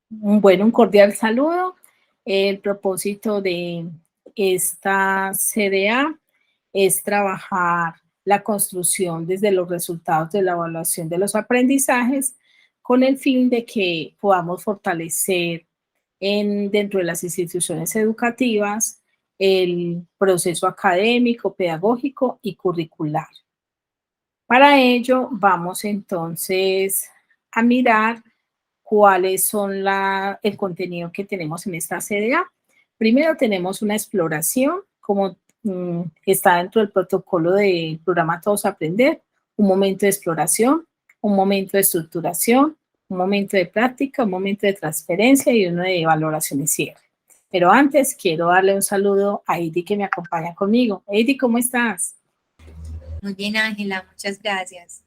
Bueno, un cordial saludo. El propósito de esta CDA es trabajar la construcción desde los resultados de la evaluación de los aprendizajes con el fin de que podamos fortalecer dentro de las instituciones educativas el proceso académico, pedagógico y curricular. Para ello, vamos entonces a mirar cuáles son el contenido que tenemos en esta CDA. Primero tenemos una exploración, como está dentro del protocolo del programa Todos Aprender, un momento de exploración, un momento de estructuración, un momento de práctica, un momento de transferencia y uno de valoración y cierre. Pero antes quiero darle un saludo a Heidi que me acompaña conmigo. Heidi, ¿cómo estás? Muy bien, Ángela, muchas gracias.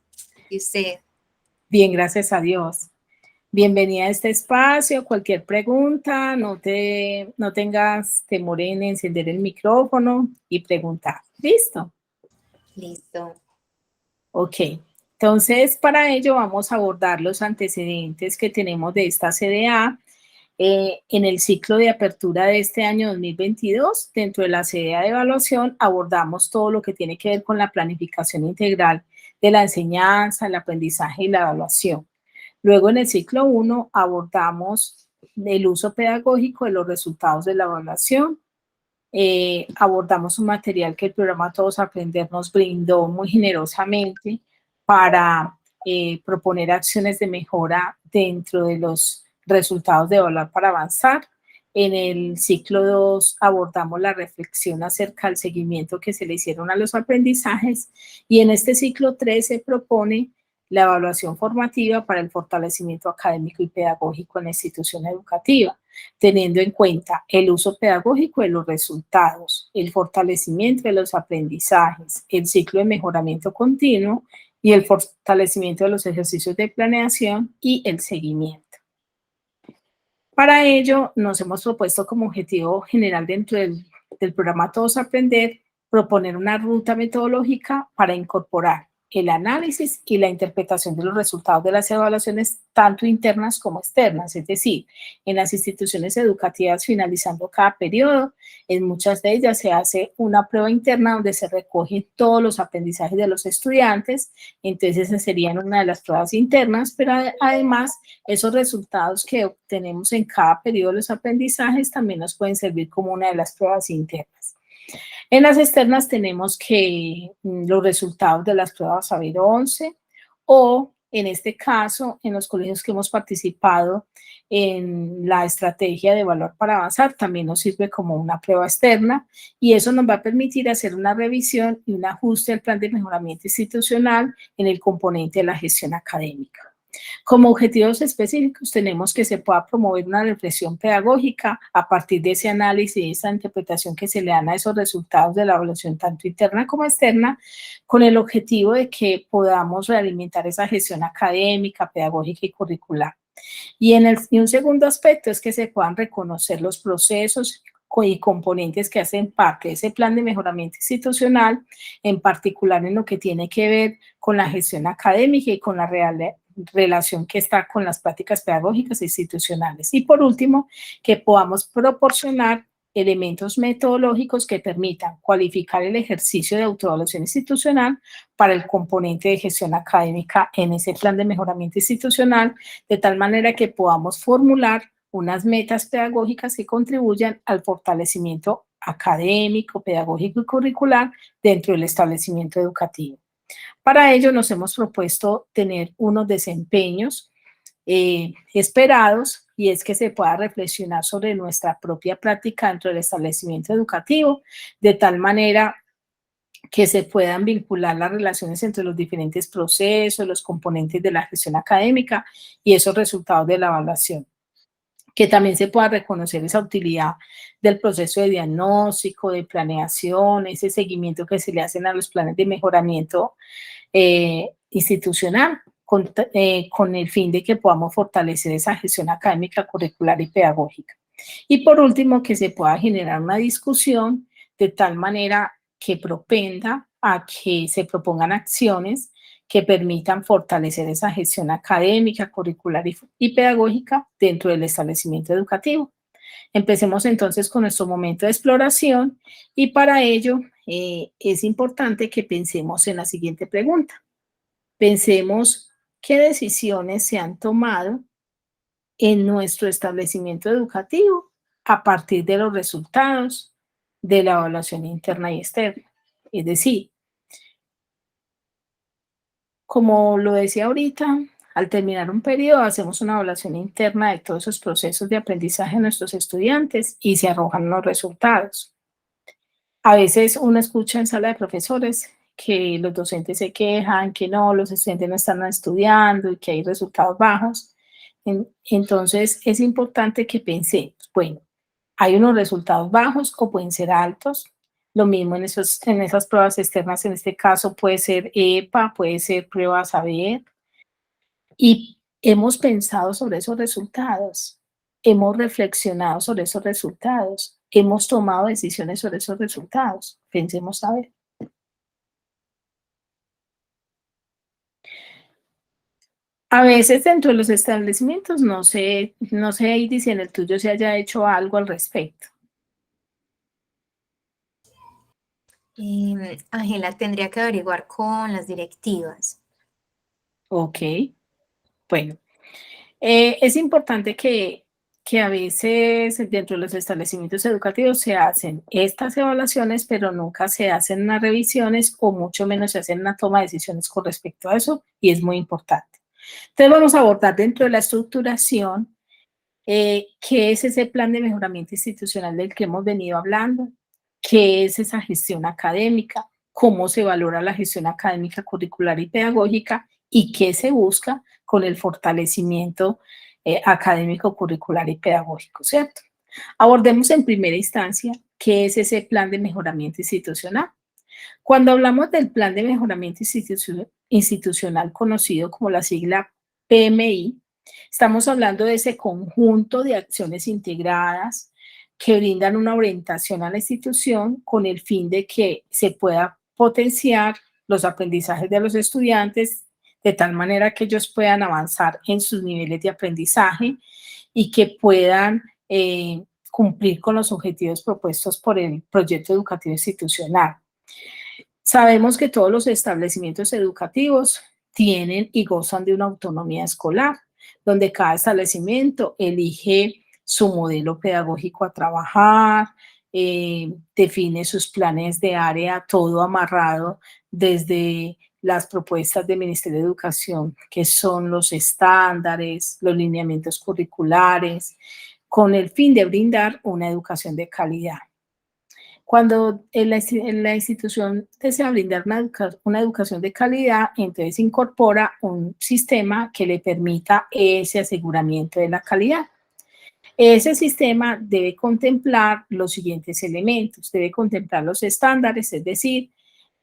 ¿Y usted? Bien, gracias a Dios. Bienvenida a este espacio. Cualquier pregunta, no tengas temor en encender el micrófono y preguntar. ¿Listo? Listo. Ok. Entonces, para ello vamos a abordar los antecedentes que tenemos de esta CDA. En el ciclo de apertura de este año 2022, dentro de la CDA de evaluación, abordamos todo lo que tiene que ver con la planificación integral de la enseñanza, el aprendizaje y la evaluación. Luego, en el ciclo 1, abordamos el uso pedagógico de los resultados de la evaluación. Abordamos un material que el programa Todos Aprender nos brindó muy generosamente para proponer acciones de mejora dentro de los resultados de evaluar para avanzar. En el ciclo 2 abordamos la reflexión acerca del seguimiento que se le hicieron a los aprendizajes y en este ciclo 3 se propone la evaluación formativa para el fortalecimiento académico y pedagógico en la institución educativa, teniendo en cuenta el uso pedagógico de los resultados, el fortalecimiento de los aprendizajes, el ciclo de mejoramiento continuo y el fortalecimiento de los ejercicios de planeación y el seguimiento. Para ello, nos hemos propuesto como objetivo general dentro del programa Todos Aprender, proponer una ruta metodológica para incorporar el análisis y la interpretación de los resultados de las evaluaciones, tanto internas como externas, es decir, en las instituciones educativas finalizando cada periodo, en muchas de ellas se hace una prueba interna donde se recogen todos los aprendizajes de los estudiantes, entonces esa sería una de las pruebas internas, pero además esos resultados que obtenemos en cada periodo de los aprendizajes también nos pueden servir como una de las pruebas internas. En las externas tenemos que los resultados de las pruebas Saber 11 o en este caso, en los colegios que hemos participado en la estrategia de evaluar para avanzar, también nos sirve como una prueba externa y eso nos va a permitir hacer una revisión y un ajuste al plan de mejoramiento institucional en el componente de la gestión académica. Como objetivos específicos tenemos que se pueda promover una reflexión pedagógica a partir de ese análisis y esa interpretación que se le dan a esos resultados de la evaluación tanto interna como externa, con el objetivo de que podamos realimentar esa gestión académica, pedagógica y curricular. Y un segundo aspecto es que se puedan reconocer los procesos y componentes que hacen parte de ese plan de mejoramiento institucional, en particular en lo que tiene que ver con la gestión académica y con la relación que está con las prácticas pedagógicas e institucionales. Y por último, que podamos proporcionar elementos metodológicos que permitan cualificar el ejercicio de autoevaluación institucional para el componente de gestión académica en ese plan de mejoramiento institucional, de tal manera que podamos formular unas metas pedagógicas que contribuyan al fortalecimiento académico, pedagógico y curricular dentro del establecimiento educativo. Para ello nos hemos propuesto tener unos desempeños esperados y es que se pueda reflexionar sobre nuestra propia práctica dentro del establecimiento educativo, de tal manera que se puedan vincular las relaciones entre los diferentes procesos, los componentes de la gestión académica y esos resultados de la evaluación. Que también se pueda reconocer esa utilidad del proceso de diagnóstico, de planeación, ese seguimiento que se le hacen a los planes de mejoramiento institucional con el fin de que podamos fortalecer esa gestión académica, curricular y pedagógica. Y por último, que se pueda generar una discusión de tal manera que propenda a que se propongan acciones que permitan fortalecer esa gestión académica, curricular y pedagógica dentro del establecimiento educativo. Empecemos entonces con nuestro momento de exploración y para ello es importante que pensemos en la siguiente pregunta. Pensemos qué decisiones se han tomado en nuestro establecimiento educativo a partir de los resultados de la evaluación interna y externa. Es decir, como lo decía ahorita, al terminar un periodo hacemos una evaluación interna de todos esos procesos de aprendizaje de nuestros estudiantes y se arrojan los resultados. A veces uno escucha en sala de profesores que los docentes se quejan, que no, los estudiantes no están estudiando y que hay resultados bajos. Entonces es importante que pensemos, bueno, hay unos resultados bajos o pueden ser altos. Lo mismo en esas pruebas externas, en este caso puede ser EPA, puede ser prueba saber. Y hemos pensado sobre esos resultados, hemos reflexionado sobre esos resultados, hemos tomado decisiones sobre esos resultados. Pensemos a ver. A veces dentro de los establecimientos, no sé, Heidi, si en el tuyo se haya hecho algo al respecto. Ángela, tendría que averiguar con las directivas. Ok, bueno. Es importante que a veces dentro de los establecimientos educativos se hacen estas evaluaciones, pero nunca se hacen unas revisiones o mucho menos se hacen una toma de decisiones con respecto a eso y es muy importante. Entonces vamos a abordar dentro de la estructuración qué es ese plan de mejoramiento institucional del que hemos venido hablando, qué es esa gestión académica, cómo se valora la gestión académica, curricular y pedagógica y qué se busca con el fortalecimiento académico, curricular y pedagógico, ¿cierto? Abordemos en primera instancia qué es ese plan de mejoramiento institucional. Cuando hablamos del plan de mejoramiento institucional conocido como la sigla PMI, estamos hablando de ese conjunto de acciones integradas que brindan una orientación a la institución con el fin de que se pueda potenciar los aprendizajes de los estudiantes de tal manera que ellos puedan avanzar en sus niveles de aprendizaje y que puedan cumplir con los objetivos propuestos por el proyecto educativo institucional. Sabemos que todos los establecimientos educativos tienen y gozan de una autonomía escolar, donde cada establecimiento elige su modelo pedagógico a trabajar, define sus planes de área, todo amarrado desde las propuestas del Ministerio de Educación, que son los estándares, los lineamientos curriculares, con el fin de brindar una educación de calidad. Cuando la institución desea brindar una educación de calidad, entonces incorpora un sistema que le permita ese aseguramiento de la calidad. Ese sistema debe contemplar los siguientes elementos, debe contemplar los estándares, es decir,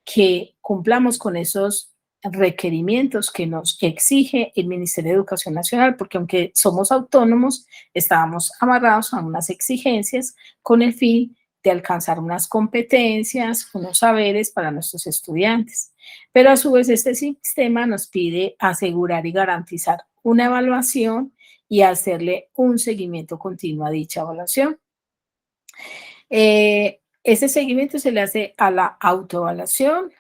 que cumplamos con esos requerimientos que nos exige el Ministerio de Educación Nacional, porque aunque somos autónomos, estábamos amarrados a unas exigencias con el fin de alcanzar unas competencias, unos saberes para nuestros estudiantes. Pero a su vez este sistema nos pide asegurar y garantizar una evaluación y hacerle un seguimiento continuo a dicha evaluación. Ese seguimiento se le hace a la autoevaluación,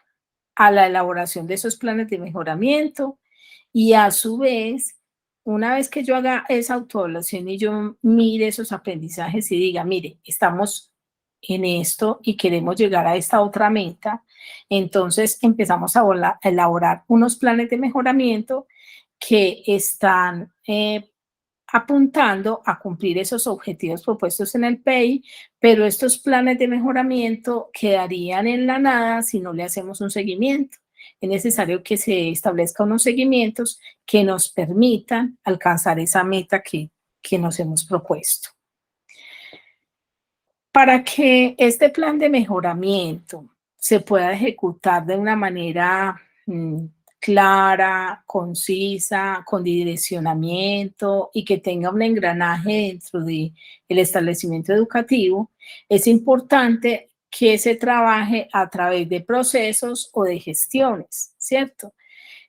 a la elaboración de esos planes de mejoramiento y a su vez, una vez que yo haga esa autoevaluación y yo mire esos aprendizajes y diga, mire, estamos en esto y queremos llegar a esta otra meta, entonces empezamos a elaborar unos planes de mejoramiento que están apuntando a cumplir esos objetivos propuestos en el PEI, pero estos planes de mejoramiento quedarían en la nada si no le hacemos un seguimiento. Es necesario que se establezcan unos seguimientos que nos permitan alcanzar esa meta que nos hemos propuesto. Para que este plan de mejoramiento se pueda ejecutar de una manera clara, concisa, con direccionamiento y que tenga un engranaje dentro del establecimiento educativo, es importante que se trabaje a través de procesos o de gestiones, ¿cierto?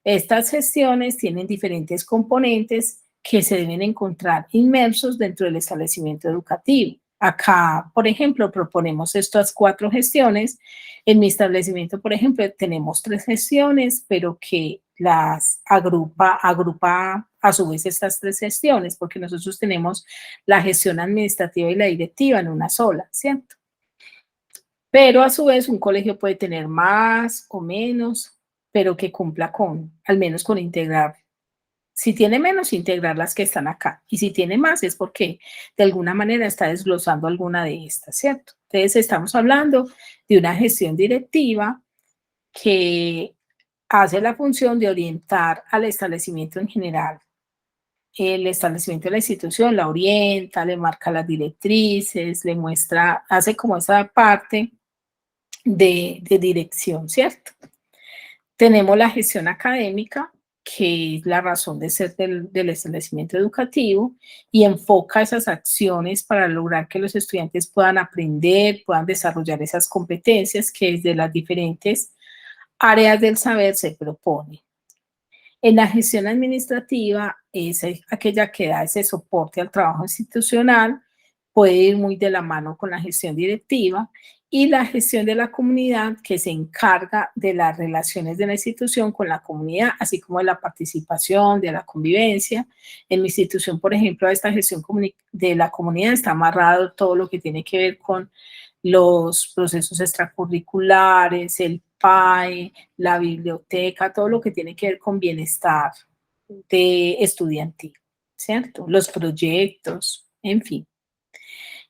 Estas gestiones tienen diferentes componentes que se deben encontrar inmersos dentro del establecimiento educativo. Acá, por ejemplo, proponemos estas 4 gestiones. En mi establecimiento, por ejemplo, tenemos 3 gestiones, pero que las agrupa a su vez estas 3 gestiones, porque nosotros tenemos la gestión administrativa y la directiva en una sola, ¿cierto? Pero a su vez un colegio puede tener más o menos, pero que cumpla con, al menos con integrar. Si tiene menos, integrar las que están acá. Y si tiene más, es porque de alguna manera está desglosando alguna de estas, ¿cierto? Entonces estamos hablando de una gestión directiva que hace la función de orientar al establecimiento en general. El establecimiento de la institución la orienta, le marca las directrices, le muestra, hace como esa parte de dirección, ¿cierto? Tenemos la gestión académica, que es la razón de ser del establecimiento educativo y enfoca esas acciones para lograr que los estudiantes puedan aprender, puedan desarrollar esas competencias que desde las diferentes áreas del saber se propone. En la gestión administrativa es aquella que da ese soporte al trabajo institucional, puede ir muy de la mano con la gestión directiva, y la gestión de la comunidad, que se encarga de las relaciones de la institución con la comunidad, así como de la participación, de la convivencia. En mi institución, por ejemplo, a esta gestión de la comunidad está amarrado todo lo que tiene que ver con los procesos extracurriculares, el PAE, la biblioteca, todo lo que tiene que ver con bienestar de estudiantil, ¿cierto? Los proyectos, en fin.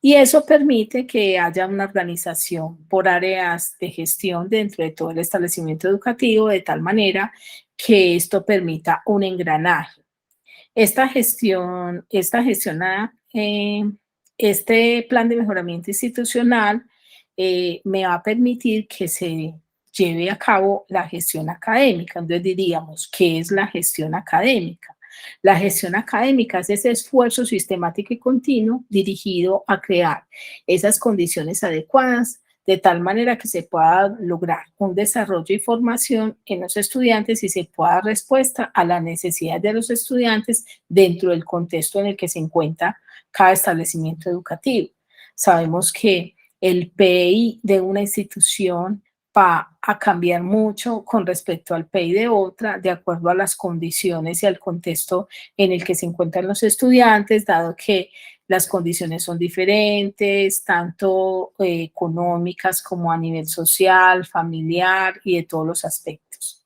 Y eso permite que haya una organización por áreas de gestión dentro de todo el establecimiento educativo, de tal manera que esto permita un engranaje. Este plan de mejoramiento institucional me va a permitir que se lleve a cabo la gestión académica. Entonces diríamos, ¿qué es la gestión académica? La gestión académica es ese esfuerzo sistemático y continuo dirigido a crear esas condiciones adecuadas de tal manera que se pueda lograr un desarrollo y formación en los estudiantes y se pueda dar respuesta a las necesidades de los estudiantes dentro del contexto en el que se encuentra cada establecimiento educativo. Sabemos que el PI de una institución va a cambiar mucho con respecto al PI de otra, de acuerdo a las condiciones y al contexto en el que se encuentran los estudiantes, dado que las condiciones son diferentes, tanto económicas como a nivel social, familiar y de todos los aspectos.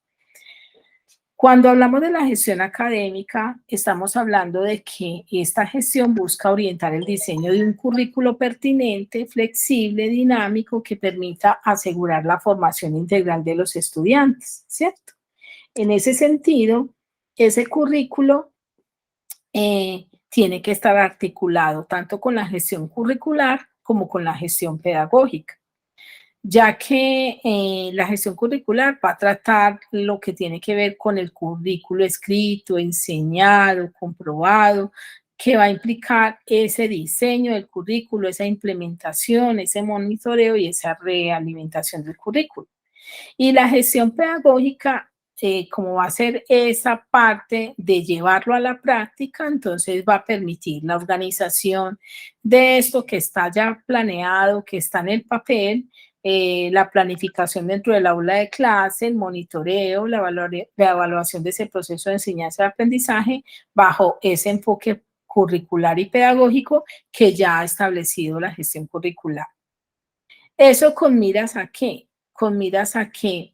Cuando hablamos de la gestión académica, estamos hablando de que esta gestión busca orientar el diseño de un currículo pertinente, flexible, dinámico, que permita asegurar la formación integral de los estudiantes, ¿cierto? En ese sentido, ese currículo tiene que estar articulado tanto con la gestión curricular como con la gestión pedagógica, ya que la gestión curricular va a tratar lo que tiene que ver con el currículo escrito, enseñado, comprobado, que va a implicar ese diseño del currículo, esa implementación, ese monitoreo y esa realimentación del currículo. Y la gestión pedagógica, como va a ser esa parte de llevarlo a la práctica, entonces va a permitir la organización de esto que está ya planeado, que está en el papel, la planificación dentro del aula de clase, el monitoreo, la evaluación de ese proceso de enseñanza y aprendizaje bajo ese enfoque curricular y pedagógico que ya ha establecido la gestión curricular. ¿Eso con miras a qué? Con miras a que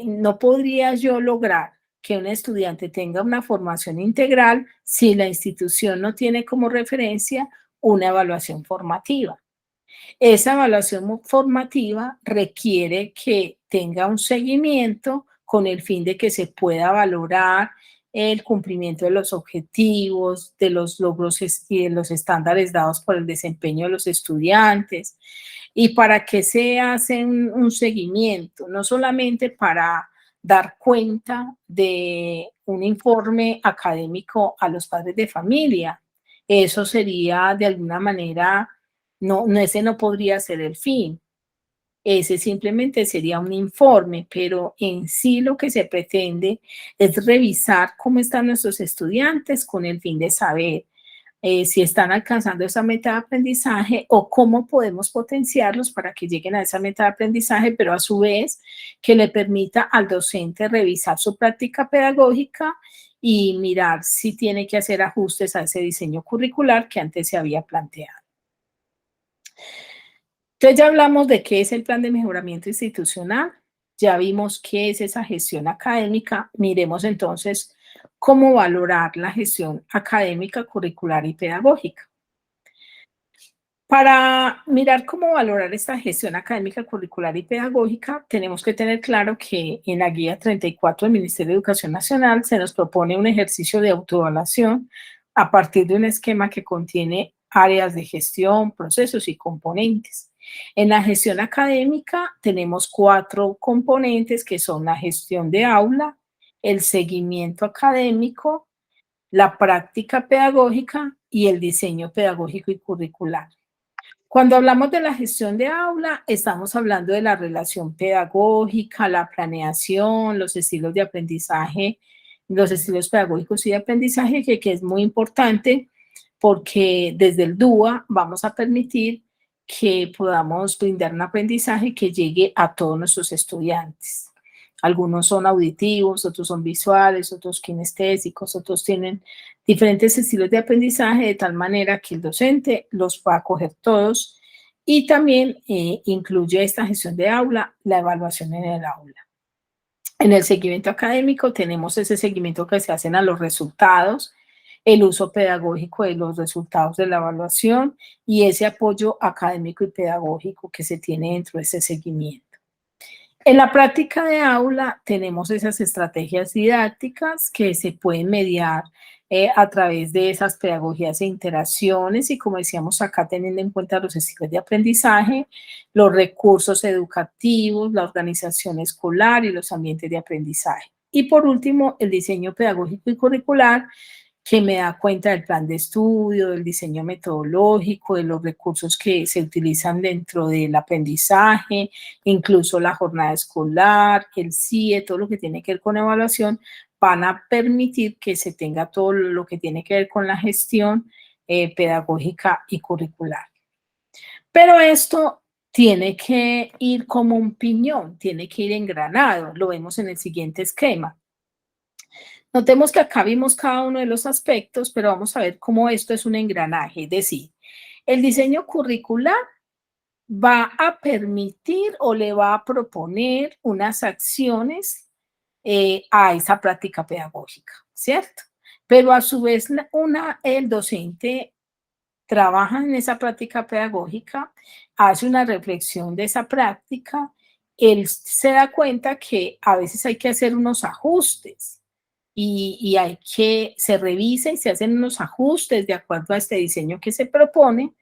no podría yo lograr que un estudiante tenga una formación integral si la institución no tiene como referencia una evaluación formativa. Esa evaluación formativa requiere que tenga un seguimiento con el fin de que se pueda valorar el cumplimiento de los objetivos, de los logros y de los estándares dados por el desempeño de los estudiantes. ¿Y para qué se hace un seguimiento? No solamente para dar cuenta de un informe académico a los padres de familia. Eso sería de alguna manera, ese no podría ser el fin. Ese simplemente sería un informe, pero en sí lo que se pretende es revisar cómo están nuestros estudiantes con el fin de saber si están alcanzando esa meta de aprendizaje o cómo podemos potenciarlos para que lleguen a esa meta de aprendizaje, pero a su vez que le permita al docente revisar su práctica pedagógica y mirar si tiene que hacer ajustes a ese diseño curricular que antes se había planteado. Entonces ya hablamos de qué es el plan de mejoramiento institucional, ya vimos qué es esa gestión académica, miremos entonces cómo valorar la gestión académica, curricular y pedagógica. Para mirar cómo valorar esta gestión académica, curricular y pedagógica, tenemos que tener claro que en la guía 34 del Ministerio de Educación Nacional se nos propone un ejercicio de autoevaluación a partir de un esquema que contiene áreas de gestión, procesos y componentes. En la gestión académica tenemos 4 componentes que son la gestión de aula, el seguimiento académico, la práctica pedagógica y el diseño pedagógico y curricular. Cuando hablamos de la gestión de aula, estamos hablando de la relación pedagógica, la planeación, los estilos de aprendizaje, los estilos pedagógicos y de aprendizaje, que es muy importante porque desde el DUA vamos a permitir que podamos brindar un aprendizaje que llegue a todos nuestros estudiantes. Algunos son auditivos, otros son visuales, otros kinestésicos, otros tienen diferentes estilos de aprendizaje de tal manera que el docente los pueda coger todos y también incluye esta gestión de aula, la evaluación en el aula. En el seguimiento académico tenemos ese seguimiento que se hacen a los resultados, el uso pedagógico de los resultados de la evaluación y ese apoyo académico y pedagógico que se tiene dentro de ese seguimiento. En la práctica de aula tenemos esas estrategias didácticas que se pueden mediar a través de esas pedagogías e interacciones y como decíamos acá teniendo en cuenta los estilos de aprendizaje, los recursos educativos, la organización escolar y los ambientes de aprendizaje. Y por último, el diseño pedagógico y curricular que me da cuenta del plan de estudio, del diseño metodológico, de los recursos que se utilizan dentro del aprendizaje, incluso la jornada escolar, el CIE, todo lo que tiene que ver con evaluación, van a permitir que se tenga todo lo que tiene que ver con la gestión pedagógica y curricular. Pero esto tiene que ir como un piñón, tiene que ir engranado, lo vemos en el siguiente esquema. Notemos que acá vimos cada uno de los aspectos, pero vamos a ver cómo esto es un engranaje. Es decir, el diseño curricular va a permitir o le va a proponer unas acciones a esa práctica pedagógica, ¿cierto? Pero a su vez el docente trabaja en esa práctica pedagógica, hace una reflexión de esa práctica, él se da cuenta que a veces hay que hacer unos ajustes y hay que, se revisa y se hacen unos ajustes de acuerdo a este diseño que se propone.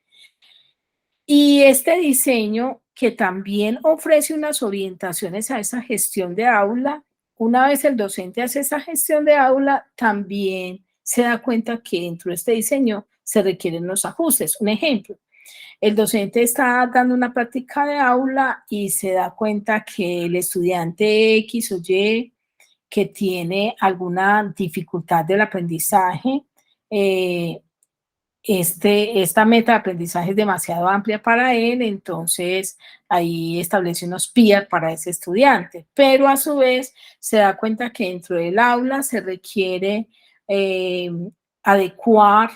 Y este diseño que también ofrece unas orientaciones a esa gestión de aula, una vez el docente hace esa gestión de aula, también se da cuenta que dentro de este diseño se requieren los ajustes. Un ejemplo, el docente está dando una práctica de aula y se da cuenta que el estudiante X o Y que tiene alguna dificultad del aprendizaje, esta meta de aprendizaje es demasiado amplia para él, entonces ahí establece unos peer para ese estudiante, pero a su vez se da cuenta que dentro del aula se requiere adecuar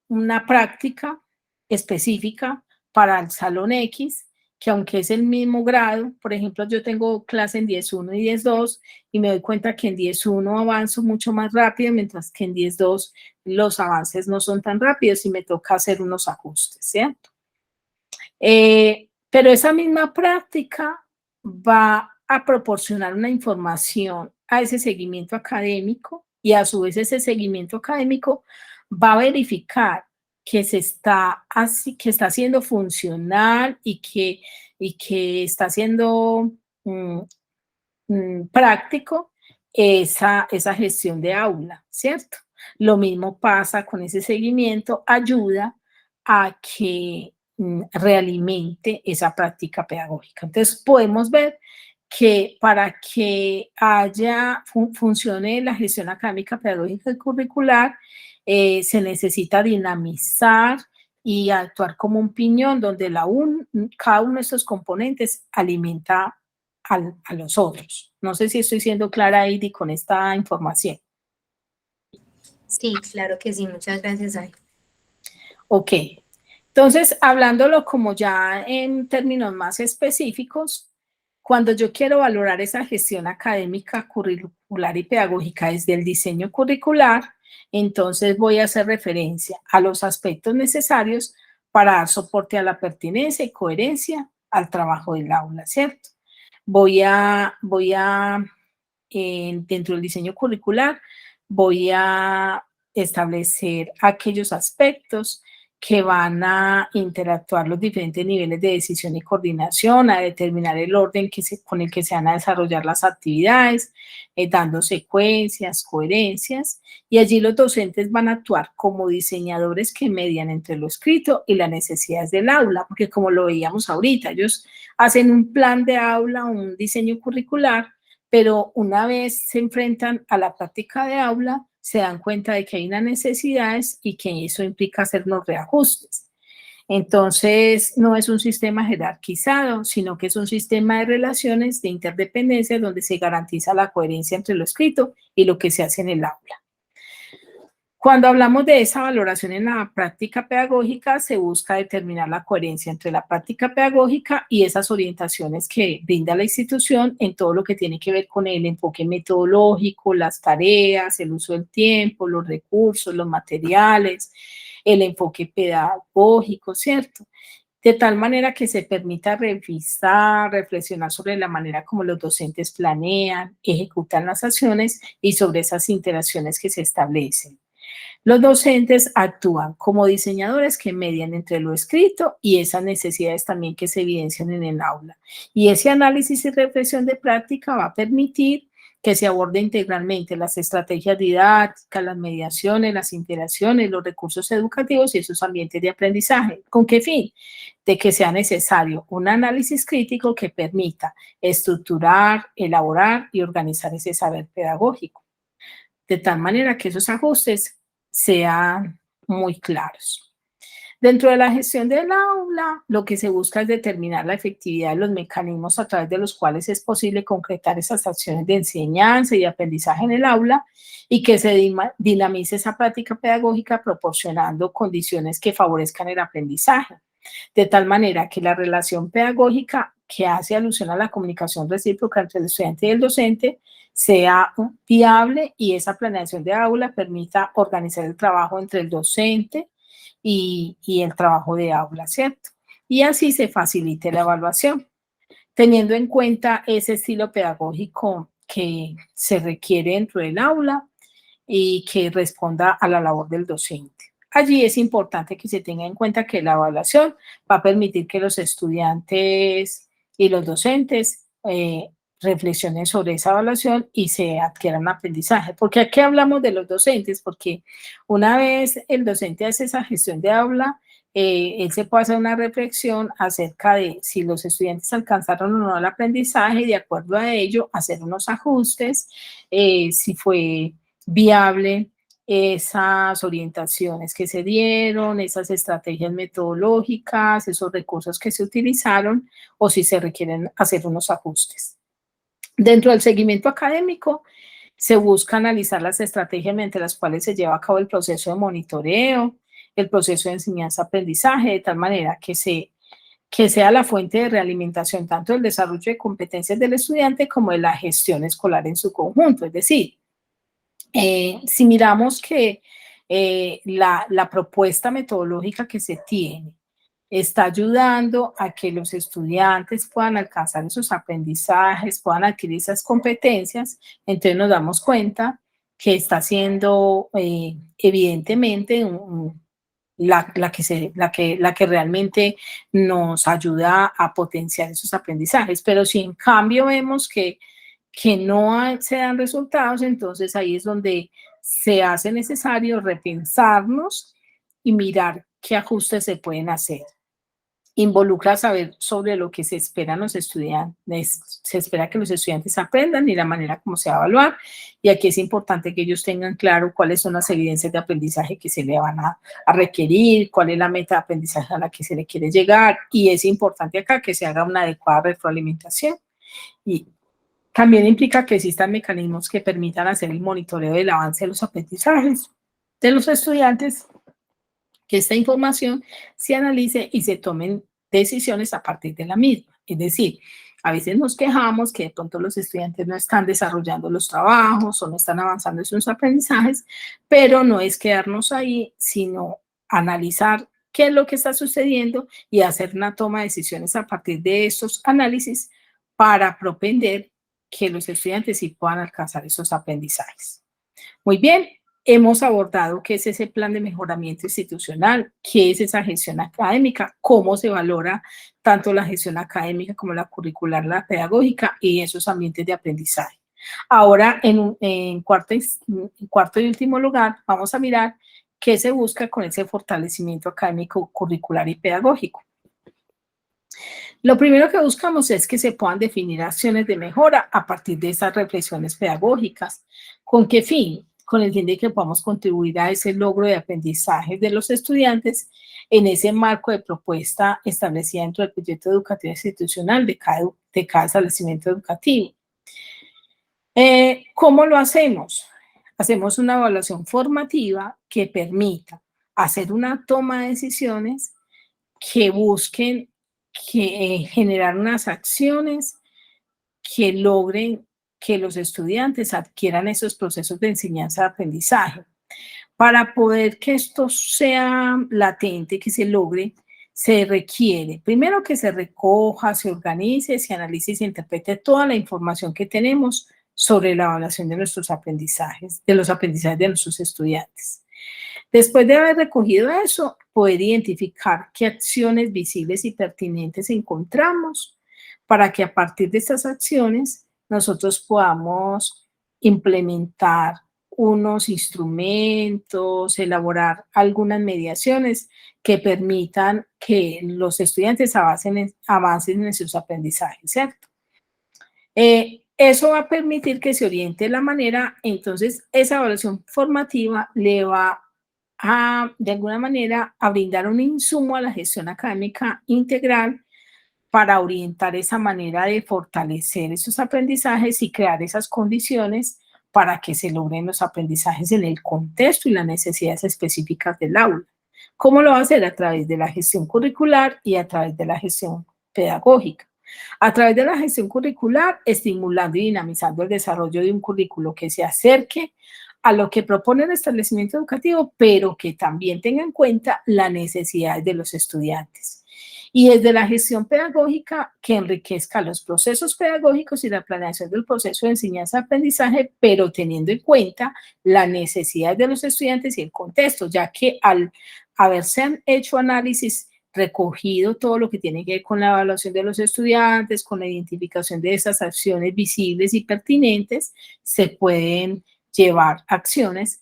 una práctica específica para el salón X, que aunque es el mismo grado, por ejemplo, yo tengo clase en 10.1 y 10.2 y me doy cuenta que en 10.1 avanzo mucho más rápido, mientras que en 10.2 los avances no son tan rápidos y me toca hacer unos ajustes, ¿cierto? Pero esa misma práctica va a proporcionar una información a ese seguimiento académico y a su vez ese seguimiento académico va a verificar que que está siendo funcional y que está siendo práctico esa gestión de aula, ¿cierto? Lo mismo pasa con ese seguimiento, ayuda a que realimente esa práctica pedagógica. Entonces, podemos ver que para que funcione la gestión académica, pedagógica y curricular, se necesita dinamizar y actuar como un piñón donde cada uno de estos componentes alimenta a los otros. No sé si estoy siendo clara, Heidi, con esta información. Sí, claro que sí. Muchas gracias, Ángela. Ok. Entonces, hablándolo como ya en términos más específicos, cuando yo quiero valorar esa gestión académica, curricular y pedagógica desde el diseño curricular, entonces voy a hacer referencia a los aspectos necesarios para dar soporte a la pertinencia y coherencia al trabajo del aula, ¿cierto? Dentro del diseño curricular, voy a establecer aquellos aspectos que van a interactuar los diferentes niveles de decisión y coordinación, a determinar el orden con el que se van a desarrollar las actividades, dando secuencias, coherencias, y allí los docentes van a actuar como diseñadores que median entre lo escrito y las necesidades del aula, porque como lo veíamos ahorita, ellos hacen un plan de aula, un diseño curricular, pero una vez se enfrentan a la práctica de aula, se dan cuenta de que hay unas necesidades y que eso implica hacer unos reajustes. Entonces, no es un sistema jerarquizado, sino que es un sistema de relaciones de interdependencia donde se garantiza la coherencia entre lo escrito y lo que se hace en el aula. Cuando hablamos de esa valoración en la práctica pedagógica, se busca determinar la coherencia entre la práctica pedagógica y esas orientaciones que brinda la institución en todo lo que tiene que ver con el enfoque metodológico, las tareas, el uso del tiempo, los recursos, los materiales, el enfoque pedagógico, ¿cierto? De tal manera que se permita revisar, reflexionar sobre la manera como los docentes planean, ejecutan las acciones y sobre esas interacciones que se establecen. Los docentes actúan como diseñadores que median entre lo escrito y esas necesidades también que se evidencian en el aula. Y ese análisis y reflexión de práctica va a permitir que se aborde integralmente las estrategias didácticas, las mediaciones, las interacciones, los recursos educativos y esos ambientes de aprendizaje. ¿Con qué fin? De que sea necesario un análisis crítico que permita estructurar, elaborar y organizar ese saber pedagógico, de tal manera que esos ajustes sean muy claros. Dentro de la gestión del aula, lo que se busca es determinar la efectividad de los mecanismos a través de los cuales es posible concretar esas acciones de enseñanza y aprendizaje en el aula y que se dinamice esa práctica pedagógica proporcionando condiciones que favorezcan el aprendizaje, de tal manera que la relación pedagógica que hace alusión a la comunicación recíproca entre el estudiante y el docente sea viable y esa planeación de aula permita organizar el trabajo entre el docente y el trabajo de aula, ¿cierto? Y así se facilite la evaluación, teniendo en cuenta ese estilo pedagógico que se requiere dentro del aula y que responda a la labor del docente. Allí es importante que se tenga en cuenta que la evaluación va a permitir que los estudiantes y los docentes reflexionen sobre esa evaluación y se adquieran aprendizaje. ¿Por qué aquí hablamos de los docentes? Porque una vez el docente hace esa gestión de aula, él se puede hacer una reflexión acerca de si los estudiantes alcanzaron o no el aprendizaje y de acuerdo a ello hacer unos ajustes, si fue viable esas orientaciones que se dieron, esas estrategias metodológicas, esos recursos que se utilizaron o si se requieren hacer unos ajustes. Dentro del seguimiento académico, se busca analizar las estrategias mediante las cuales se lleva a cabo el proceso de monitoreo, el proceso de enseñanza-aprendizaje, de tal manera que sea la fuente de realimentación tanto del desarrollo de competencias del estudiante como de la gestión escolar en su conjunto. Es decir, si miramos que la propuesta metodológica que se tiene está ayudando a que los estudiantes puedan alcanzar esos aprendizajes, puedan adquirir esas competencias, entonces nos damos cuenta que está siendo evidentemente la que realmente nos ayuda a potenciar esos aprendizajes. Pero si en cambio vemos que no se dan resultados, entonces ahí es donde se hace necesario repensarnos y mirar qué ajustes se pueden hacer. involucra saber sobre lo que se espera en los estudiantes, se espera que los estudiantes aprendan y la manera como se va a evaluar. Y aquí es importante que ellos tengan claro cuáles son las evidencias de aprendizaje que se le van a requerir, cuál es la meta de aprendizaje a la que se le quiere llegar. Y es importante acá que se haga una adecuada retroalimentación. Y también implica que existan mecanismos que permitan hacer el monitoreo del avance de los aprendizajes de los estudiantes, que esta información se analice y se tomen decisiones a partir de la misma. Es decir, a veces nos quejamos que de pronto los estudiantes no están desarrollando los trabajos o no están avanzando en sus aprendizajes, pero no es quedarnos ahí, sino analizar qué es lo que está sucediendo y hacer una toma de decisiones a partir de estos análisis para propender que los estudiantes sí puedan alcanzar esos aprendizajes. Muy bien, hemos abordado qué es ese plan de mejoramiento institucional, qué es esa gestión académica, cómo se valora tanto la gestión académica como la curricular, la pedagógica y esos ambientes de aprendizaje. Ahora, en cuarto y último lugar, vamos a mirar qué se busca con ese fortalecimiento académico, curricular y pedagógico. Lo primero que buscamos es que se puedan definir acciones de mejora a partir de esas reflexiones pedagógicas. ¿Con qué fin? Con el fin de que podamos contribuir a ese logro de aprendizaje de los estudiantes en ese marco de propuesta establecida dentro del proyecto educativo institucional de cada establecimiento educativo. ¿Cómo lo hacemos? Hacemos una evaluación formativa que permita hacer una toma de decisiones que busquen generar unas acciones que logren que los estudiantes adquieran esos procesos de enseñanza-aprendizaje. Para poder que esto sea latente, que se logre, se requiere, primero, que se recoja, se organice, se analice y se interprete toda la información que tenemos sobre la evaluación de nuestros aprendizajes, de los aprendizajes de nuestros estudiantes. Después de haber recogido eso, poder identificar qué acciones visibles y pertinentes encontramos para que a partir de estas acciones nosotros podamos implementar unos instrumentos, elaborar algunas mediaciones que permitan que los estudiantes avancen en sus aprendizajes, ¿cierto? Eso va a permitir que se oriente la manera, entonces esa evaluación formativa le va de alguna manera, a brindar un insumo a la gestión académica integral para orientar esa manera de fortalecer esos aprendizajes y crear esas condiciones para que se logren los aprendizajes en el contexto y las necesidades específicas del aula. ¿Cómo lo va a hacer? A través de la gestión curricular y a través de la gestión pedagógica. A través de la gestión curricular, estimulando y dinamizando el desarrollo de un currículo que se acerque a lo que propone el establecimiento educativo, pero que también tenga en cuenta las necesidades de los estudiantes. Y desde la gestión pedagógica, que enriquezca los procesos pedagógicos y la planeación del proceso de enseñanza-aprendizaje, pero teniendo en cuenta las necesidades de los estudiantes y el contexto, ya que al haberse hecho análisis, recogido todo lo que tiene que ver con la evaluación de los estudiantes, con la identificación de esas acciones visibles y pertinentes, se pueden llevar acciones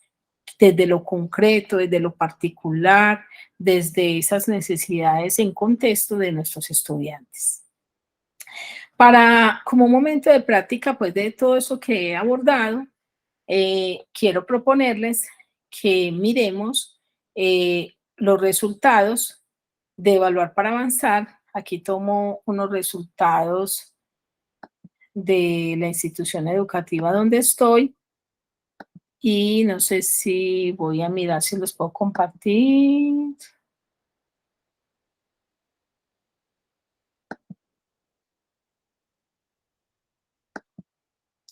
desde lo concreto, desde lo particular, desde esas necesidades en contexto de nuestros estudiantes. Como un momento de práctica, pues, de todo eso que he abordado, quiero proponerles que miremos los resultados de evaluar para avanzar. Aquí tomo unos resultados de la institución educativa donde estoy. Y no sé si voy a mirar si los puedo compartir.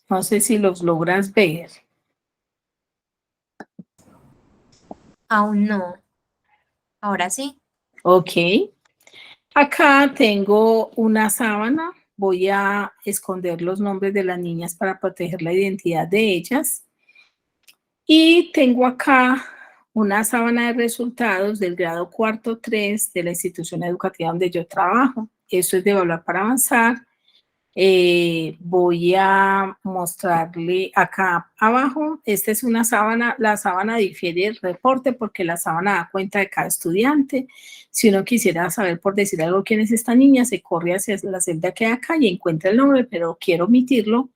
No sé si los logras ver. Aún no. Ahora sí. Ok. Acá tengo una sábana. Voy a esconder los nombres de las niñas para proteger la identidad de ellas. Y tengo acá una sábana de resultados del grado cuarto 3 de la institución educativa donde yo trabajo. Esto es de evaluar para avanzar. Voy a mostrarle acá abajo, esta es una sábana, la sábana difiere el reporte porque la sábana da cuenta de cada estudiante. Si uno quisiera saber, por decir algo, quién es esta niña, se corre hacia la celda que hay acá y encuentra el nombre, pero quiero omitirlo,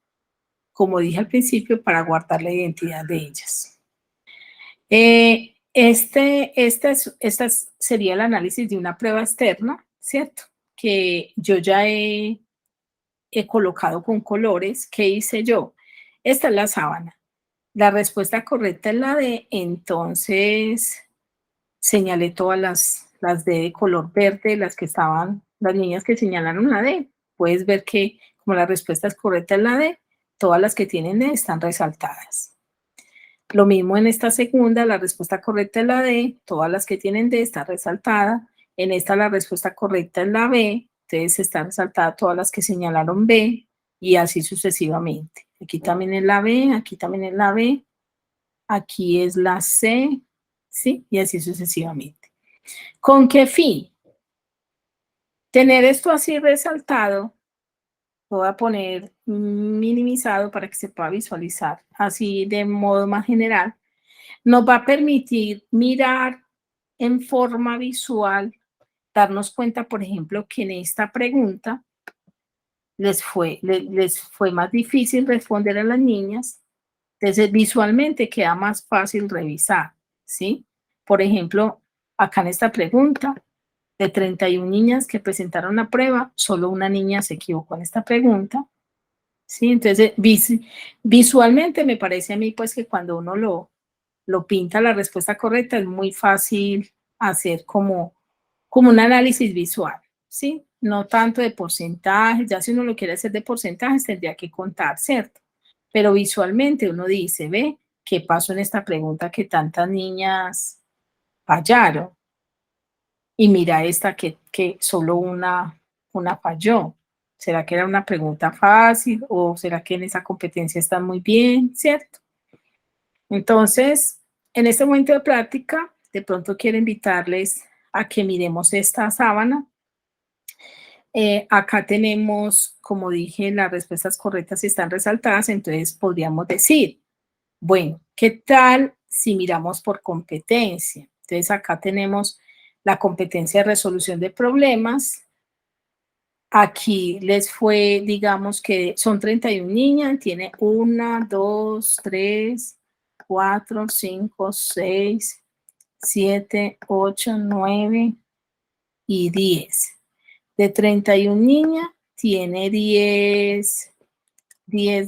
como dije al principio, para guardar la identidad de ellas. Esta sería el análisis de una prueba externa, ¿cierto? Que yo ya he colocado con colores. ¿Qué hice yo? Esta es la sábana. La respuesta correcta es la D, entonces señalé todas las D de color verde, las que estaban, las niñas que señalaron la D. Puedes ver que como la respuesta es correcta es la D, todas las que tienen D están resaltadas. Lo mismo en esta segunda, la respuesta correcta es la D, todas las que tienen D están resaltadas. En esta la respuesta correcta es la B, entonces están resaltadas todas las que señalaron B y así sucesivamente. Aquí también es la B, aquí también es la B, aquí es la C, ¿sí? Y así sucesivamente. ¿Con qué fin? Tener esto así resaltado, voy a poner minimizado para que se pueda visualizar así de modo más general. Nos va a permitir mirar en forma visual, darnos cuenta, por ejemplo, que en esta pregunta les fue más difícil responder a las niñas, entonces visualmente queda más fácil revisar, ¿sí? Por ejemplo, acá en esta pregunta, de 31 niñas que presentaron la prueba, solo una niña se equivocó en esta pregunta, ¿sí? Entonces, visualmente me parece a mí, pues, que cuando uno lo pinta la respuesta correcta, es muy fácil hacer como un análisis visual, ¿sí? No tanto de porcentajes, ya si uno lo quiere hacer de porcentajes tendría que contar, ¿cierto? Pero visualmente uno dice, ve, ¿qué pasó en esta pregunta que tantas niñas fallaron? Y mira esta que solo una falló. ¿Será que era una pregunta fácil o será que en esa competencia está muy bien, ¿cierto? Entonces, en este momento de práctica, de pronto quiero invitarles a que miremos esta sábana. Acá tenemos, como dije, las respuestas correctas están resaltadas, entonces podríamos decir, bueno, ¿qué tal si miramos por competencia? Entonces acá tenemos la competencia de resolución de problemas. Aquí les fue, digamos que son 31 niñas, tiene 1, 2, 3, 4, 5, 6, 7, 8, 9 y 10. De 31 niñas, tiene 10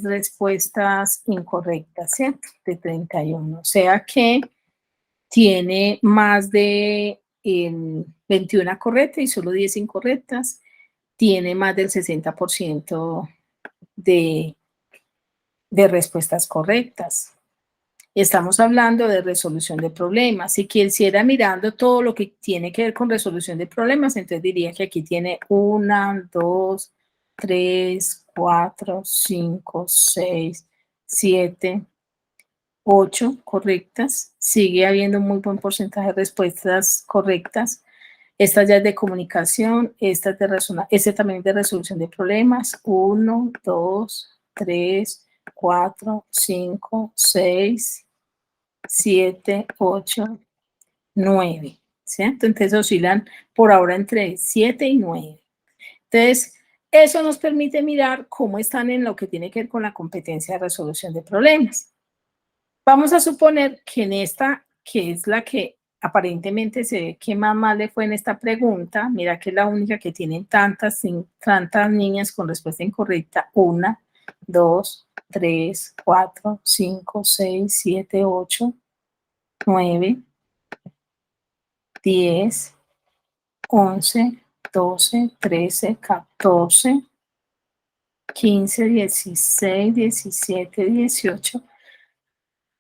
respuestas incorrectas, ¿cierto? De 31. O sea que tiene más de 21 correctas y solo 10 incorrectas. Tiene más del 60% de respuestas correctas. Estamos hablando de resolución de problemas. Si quisiera mirando todo lo que tiene que ver con resolución de problemas, entonces diría que aquí tiene 1, 2, 3, 4, 5, 6, 7, 8 correctas. Sigue habiendo un muy buen porcentaje de respuestas correctas. Esta ya es de comunicación, esta es este también es de resolución de problemas. 1, 2, 3, 4, 5, 6, 7, 8, 9, ¿cierto? Entonces oscilan por ahora entre 7 y 9. Entonces, eso nos permite mirar cómo están en lo que tiene que ver con la competencia de resolución de problemas. Vamos a suponer que en esta, que es la que aparentemente se ve que más mal le fue en esta pregunta, mira que es la única que tienen tantas niñas con respuesta incorrecta, 1, 2, 3, 4, 5, 6, 7, 8, 9, 10, 11, 12, 13, 14, 15, 16, 17, 18.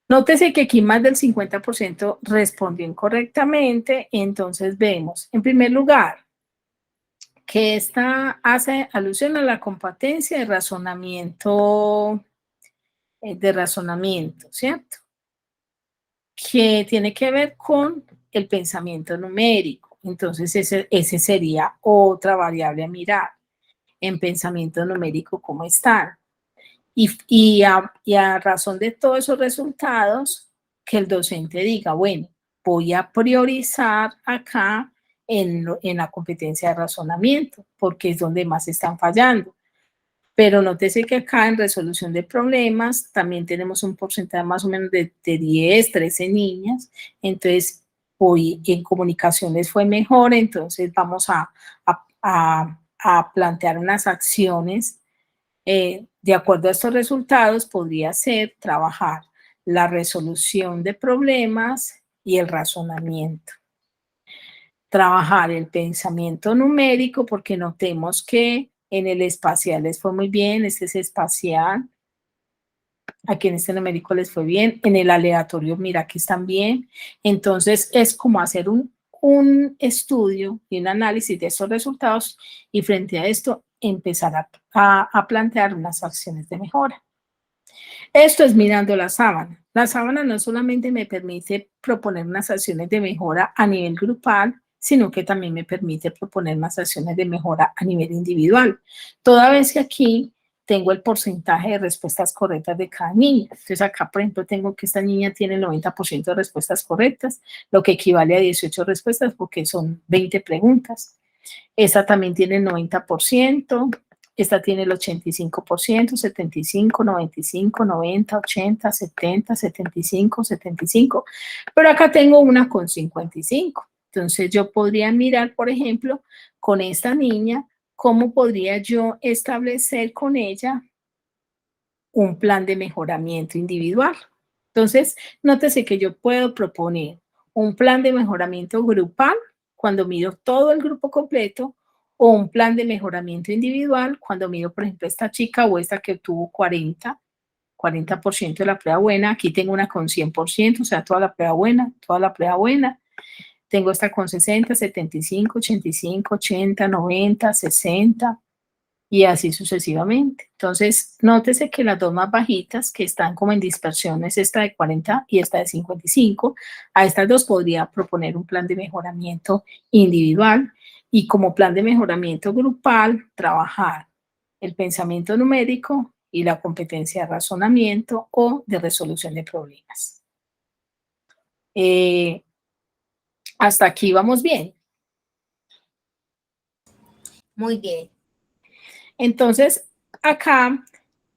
Nótese que aquí más del 50% respondió incorrectamente, entonces vemos, en primer lugar, que esta hace alusión a la competencia de razonamiento, ¿cierto? Que tiene que ver con el pensamiento numérico. Entonces, ese sería otra variable a mirar. en pensamiento numérico cómo están. Y a razón de todos esos resultados, que el docente diga, bueno, voy a priorizar acá en la competencia de razonamiento, porque es donde más están fallando. Pero nótese que acá en resolución de problemas también tenemos un porcentaje más o menos de 10, 13 niñas. Entonces, hoy en comunicaciones fue mejor, entonces vamos a plantear unas acciones. De acuerdo a estos resultados, podría ser trabajar la resolución de problemas y el razonamiento. Trabajar el pensamiento numérico, porque notemos que en el espacial les fue muy bien, este es espacial. Aquí en este numérico les fue bien. En el aleatorio, mira que están bien. Entonces, es como hacer un estudio y un análisis de estos resultados y frente a esto empezar a plantear unas acciones de mejora. Esto es mirando la sábana. La sábana no solamente me permite proponer unas acciones de mejora a nivel grupal, sino que también me permite proponer unas acciones de mejora a nivel individual. Toda vez que aquí tengo el porcentaje de respuestas correctas de cada niña. Entonces acá, por ejemplo, tengo que esta niña tiene el 90% de respuestas correctas, lo que equivale a 18 respuestas porque son 20 preguntas. Esta también tiene el 90%, esta tiene el 85%, 75, 95, 90, 80, 70, 75, 75, pero acá tengo una con 55. Entonces yo podría mirar, por ejemplo, con esta niña, cómo podría yo establecer con ella un plan de mejoramiento individual. Entonces, nótese que yo puedo proponer un plan de mejoramiento grupal cuando miro todo el grupo completo o un plan de mejoramiento individual cuando miro, por ejemplo, esta chica o esta que obtuvo 40% de la prueba buena. Aquí tengo una con 100%, o sea, toda la prueba buena, toda la prueba buena. Tengo esta con 60, 75, 85, 80, 90, 60 y así sucesivamente. Entonces, nótese que las dos más bajitas, que están como en dispersión, es esta de 40 y esta de 55. A estas dos podría proponer un plan de mejoramiento individual y como plan de mejoramiento grupal, trabajar el pensamiento numérico y la competencia de razonamiento o de resolución de problemas. Hasta aquí vamos bien. Muy bien. Entonces, acá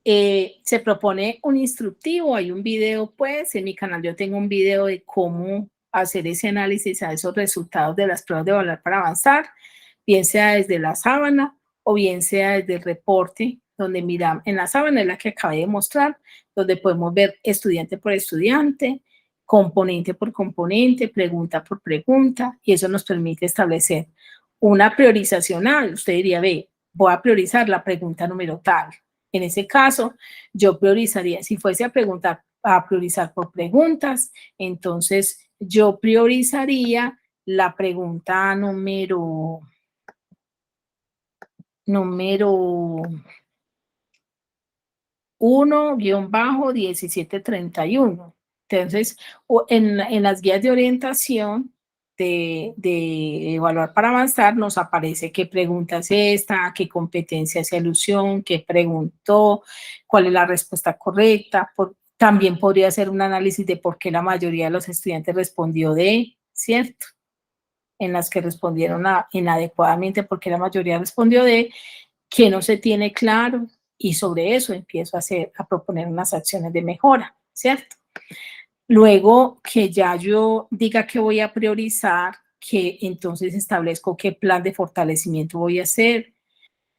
se propone un instructivo, hay un video, pues, en mi canal yo tengo un video de cómo hacer ese análisis a esos resultados de las pruebas de evaluar para avanzar, bien sea desde la sábana o bien sea desde el reporte, donde miramos, en la sábana es la que acabé de mostrar, donde podemos ver estudiante por estudiante, componente por componente, pregunta por pregunta, y eso nos permite establecer una priorizacional. Usted diría, ve, voy a priorizar la pregunta número tal. En ese caso, yo priorizaría, si fuese a priorizar por preguntas, entonces yo priorizaría la pregunta número 1-1731. Entonces, en las guías de orientación de evaluar para avanzar nos aparece qué pregunta es esta, qué competencia hace alusión, qué preguntó, cuál es la respuesta correcta. También podría hacer un análisis de por qué la mayoría de los estudiantes respondió de, ¿cierto? En las que respondieron inadecuadamente, porque la mayoría respondió de, que no se tiene claro, y sobre eso empiezo a proponer unas acciones de mejora, ¿cierto? Luego que ya yo diga que voy a priorizar, que entonces establezco qué plan de fortalecimiento voy a hacer,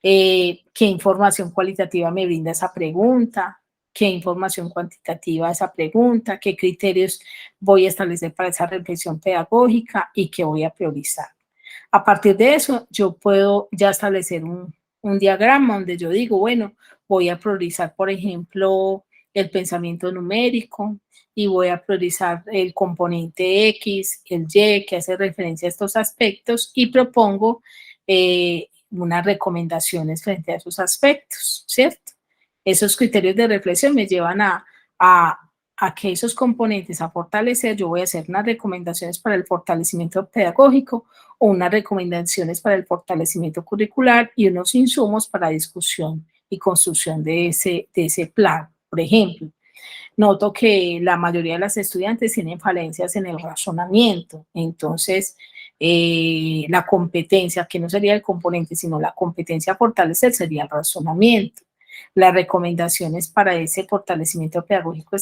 qué información cualitativa me brinda esa pregunta, qué información cuantitativa esa pregunta, qué criterios voy a establecer para esa reflexión pedagógica y qué voy a priorizar. A partir de eso, yo puedo ya establecer un diagrama donde yo digo, bueno, voy a priorizar, por ejemplo, el pensamiento numérico y voy a priorizar el componente X, el Y, que hace referencia a estos aspectos y propongo unas recomendaciones frente a esos aspectos, ¿cierto? Esos criterios de reflexión me llevan a a que esos componentes a fortalecer, yo voy a hacer unas recomendaciones para el fortalecimiento pedagógico o unas recomendaciones para el fortalecimiento curricular y unos insumos para discusión y construcción de ese plan. Por ejemplo, noto que la mayoría de las estudiantes tienen falencias en el razonamiento, entonces la competencia, que no sería el componente, sino la competencia a fortalecer sería el razonamiento. Las recomendaciones para ese fortalecimiento pedagógico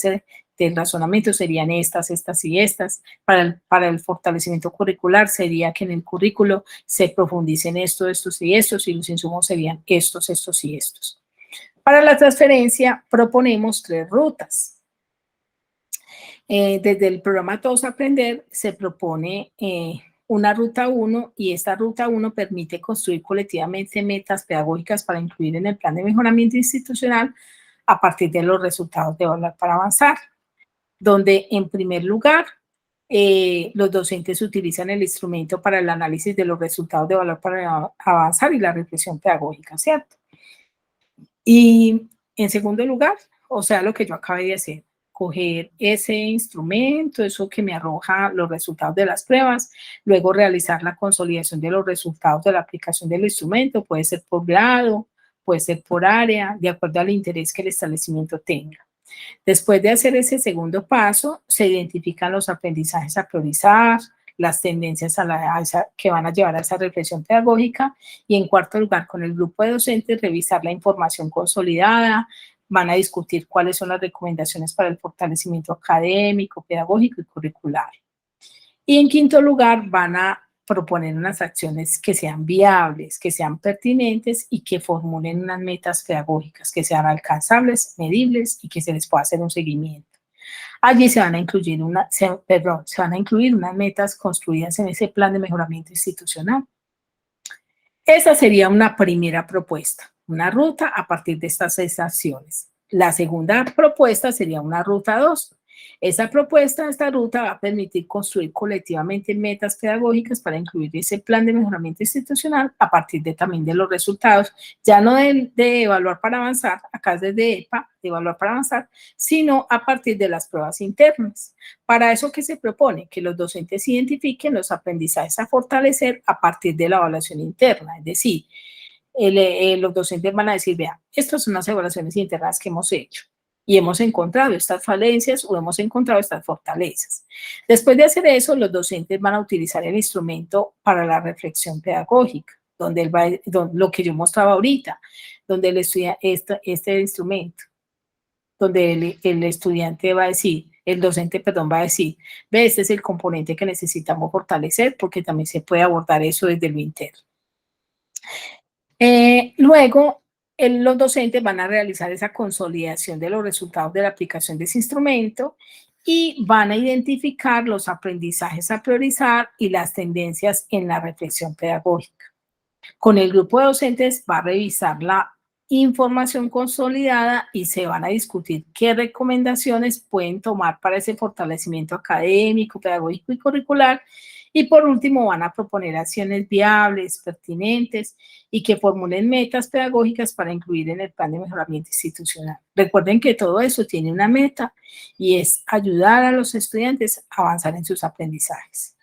del razonamiento serían estas, estas y estas. Para el fortalecimiento curricular sería que en el currículo se profundicen estos y estos, y los insumos serían estos y estos. Para la transferencia proponemos 3 rutas. Desde el programa Todos Aprender se propone una ruta 1 y esta ruta 1 permite construir colectivamente metas pedagógicas para incluir en el plan de mejoramiento institucional a partir de los resultados de Evaluar para Avanzar, donde en primer lugar los docentes utilizan el instrumento para el análisis de los resultados de Evaluar para Avanzar y la reflexión pedagógica, ¿cierto? Y en segundo lugar, o sea, lo que yo acabé de hacer, coger ese instrumento, eso que me arroja los resultados de las pruebas, luego realizar la consolidación de los resultados de la aplicación del instrumento, puede ser por grado, puede ser por área, de acuerdo al interés que el establecimiento tenga. Después de hacer ese segundo paso, se identifican los aprendizajes a priorizar, las tendencias que van a llevar a esa reflexión pedagógica y en cuarto lugar, con el grupo de docentes, revisar la información consolidada, van a discutir cuáles son las recomendaciones para el fortalecimiento académico, pedagógico y curricular. Y en quinto lugar, van a proponer unas acciones que sean viables, que sean pertinentes y que formulen unas metas pedagógicas, que sean alcanzables, medibles y que se les pueda hacer un seguimiento. Allí se van a incluir unas metas construidas en ese plan de mejoramiento institucional. Esa sería una primera propuesta, una ruta a partir de estas 6 acciones. La segunda propuesta sería una ruta 2. Esta ruta va a permitir construir colectivamente metas pedagógicas para incluir ese plan de mejoramiento institucional a partir también de los resultados, ya no de evaluar para avanzar, acá es desde EPA, de evaluar para avanzar, sino a partir de las pruebas internas. Para eso, ¿qué se propone? Que los docentes identifiquen los aprendizajes a fortalecer a partir de la evaluación interna, es decir, los docentes van a decir, vean, estas son las evaluaciones internas que hemos hecho y hemos encontrado estas falencias o hemos encontrado estas fortalezas. Después de hacer eso, los docentes van a utilizar el instrumento para la reflexión pedagógica, lo que yo mostraba ahorita, donde él estudia este instrumento, donde el estudiante va a decir, el docente, perdón, va a decir, ve, este es el componente que necesitamos fortalecer porque también se puede abordar eso desde lo interno. Luego, los docentes van a realizar esa consolidación de los resultados de la aplicación de ese instrumento y van a identificar los aprendizajes a priorizar y las tendencias en la reflexión pedagógica. Con el grupo de docentes va a revisar la información consolidada y se van a discutir qué recomendaciones pueden tomar para ese fortalecimiento académico, pedagógico y curricular. Y por último, van a proponer acciones viables, pertinentes y que formulen metas pedagógicas para incluir en el plan de mejoramiento institucional. Recuerden que todo eso tiene una meta y es ayudar a los estudiantes a avanzar en sus aprendizajes.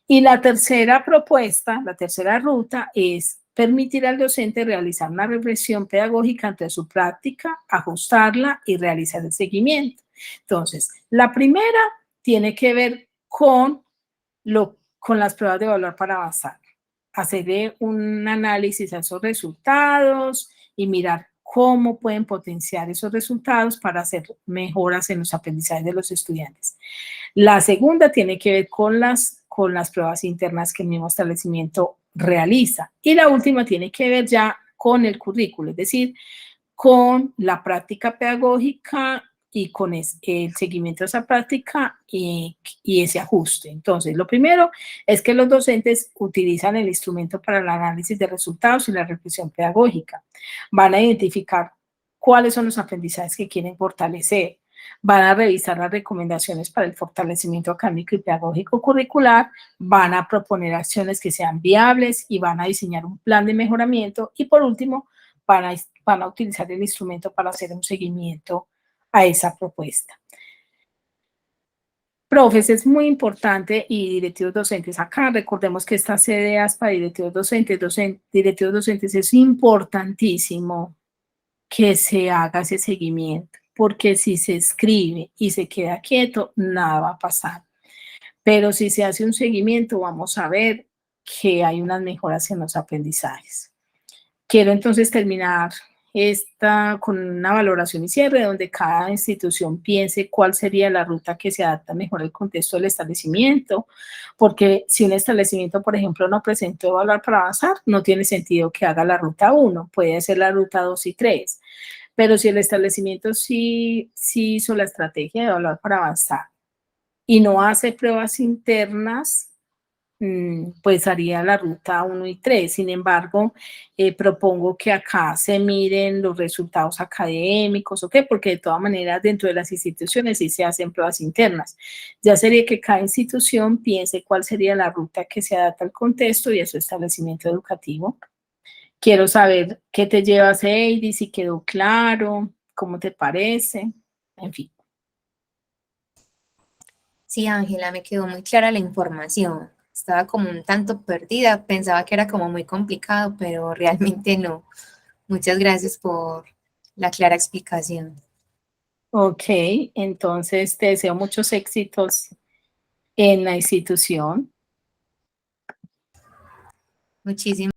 Y la tercera propuesta, la tercera ruta es permitir al docente realizar una reflexión pedagógica ante su práctica, ajustarla y realizar el seguimiento. Entonces, la primera tiene que ver con las pruebas de evaluar para avanzar. Hacer un análisis a esos resultados y mirar cómo pueden potenciar esos resultados para hacer mejoras en los aprendizajes de los estudiantes. La segunda tiene que ver con las pruebas internas que el mismo establecimiento realiza. Y la última tiene que ver ya con el currículo, es decir, con la práctica pedagógica y con el seguimiento de esa práctica y ese ajuste. Entonces, lo primero es que los docentes utilizan el instrumento para el análisis de resultados y la reflexión pedagógica. Van a identificar cuáles son los aprendizajes que quieren fortalecer. Van a revisar las recomendaciones para el fortalecimiento académico y pedagógico curricular, van a proponer acciones que sean viables y van a diseñar un plan de mejoramiento y por último van a utilizar el instrumento para hacer un seguimiento a esa propuesta. Profes, es muy importante y directivos docentes acá, recordemos que estas CDAs para directivos docentes, directivos docentes es importantísimo que se haga ese seguimiento, porque si se escribe y se queda quieto, nada va a pasar. Pero si se hace un seguimiento, vamos a ver que hay unas mejoras en los aprendizajes. Quiero entonces terminar esta con una valoración y cierre donde cada institución piense cuál sería la ruta que se adapta mejor al contexto del establecimiento, porque si un establecimiento, por ejemplo, no presentó evaluar para avanzar, no tiene sentido que haga la ruta 1, puede ser la ruta 2 y 3, pero si el establecimiento sí hizo la estrategia de evaluar para avanzar y no hace pruebas internas, pues haría la ruta 1 y 3. Sin embargo, propongo que acá se miren los resultados académicos, ¿ok? Porque de todas maneras dentro de las instituciones sí se hacen pruebas internas. Ya sería que cada institución piense cuál sería la ruta que se adapta al contexto y a su establecimiento educativo. Quiero saber qué te llevas, Heidi, si quedó claro, cómo te parece, en fin. Sí, Ángela, me quedó muy clara la información. Estaba como un tanto perdida, pensaba que era como muy complicado, pero realmente no. Muchas gracias por la clara explicación. Ok, entonces te deseo muchos éxitos en la institución. Muchísimas